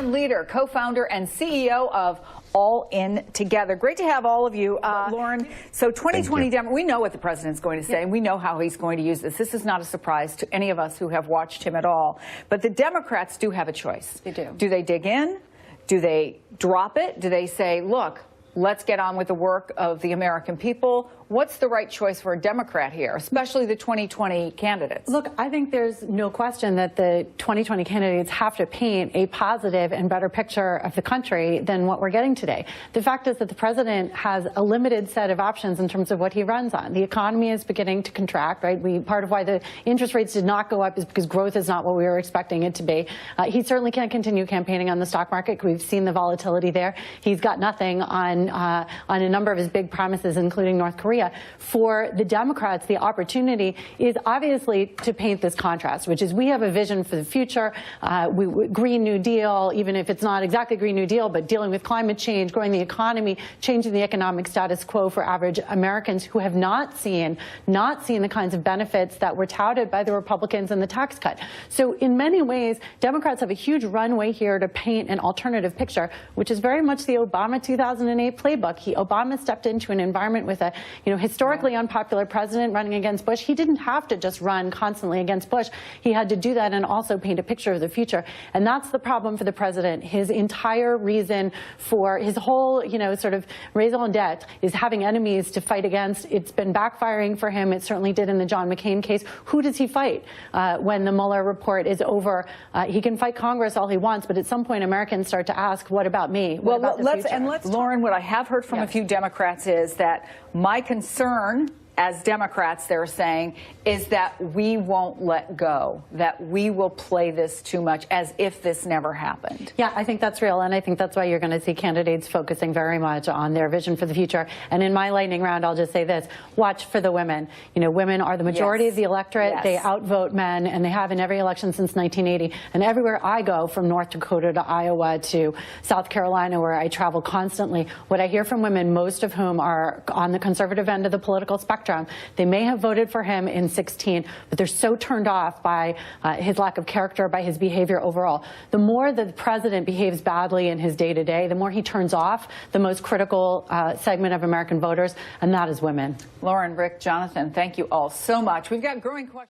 Lauren Leader, co-founder and CEO of All In Together. Great to have all of you. Lauren, so 2020, we know what the president's going to say, and we know how he's going to use this. This is not a surprise to any of us who have watched him at all. But the Democrats do have a choice. They do. Do they dig in? Do they drop it? Do they say, look, let's get on with the work of the American people? What's the right choice for a Democrat here, especially the 2020 candidates? Look, I think there's no question that the 2020 candidates have to paint a positive and better picture of the country than what we're getting today. The fact is that the president has a limited set of options in terms of what he runs on. The economy is beginning to contract, right? Part of why the interest rates did not go up is because growth is not what we were expecting it to be. He certainly can't continue campaigning on the stock market. We've seen the volatility there. He's got nothing on a number of his big promises, including North Korea. For the Democrats, the opportunity is obviously to paint this contrast, which is we have a vision for the future, Green New Deal, even if it's not exactly Green New Deal, but dealing with climate change, growing the economy, changing the economic status quo for average Americans who have not seen the kinds of benefits that were touted by the Republicans in the tax cut. So in many ways, Democrats have a huge runway here to paint an alternative picture, which is very much the Obama 2008 playbook. Obama stepped into an environment with a historically unpopular president running against Bush. He didn't have to just run constantly against Bush. He had to do that and also paint a picture of the future. And that's the problem for the president. His entire reason for his whole, sort of raison d'etre is having enemies to fight against. It's been backfiring for him. It certainly did in the John McCain case. Who does he fight when the Muller report is over? He can fight Congress all he wants, but at some point Americans start to ask, what about me? What about the future? Lauren, what I have heard from a few Democrats is that my concern as Democrats, they're saying, is that we won't let go, that we will play this too much as if this never happened. Yeah, I think that's real, and I think that's why you're going to see candidates focusing very much on their vision for the future. And in my lightning round, I'll just say this: watch for the women. Women are the majority of the electorate. They outvote men, and they have in every election since 1980. And everywhere I go, from North Dakota to Iowa to South Carolina, where I travel constantly, what I hear from women, most of whom are on the conservative end of the political spectrum, they may have voted for him in 2016, but they're so turned off by his lack of character, by his behavior overall. The more the president behaves badly in his day-to-day, the more he turns off the most critical segment of American voters, and that is women. Lauren, Rick, Jonathan, thank you all so much. We've got growing questions.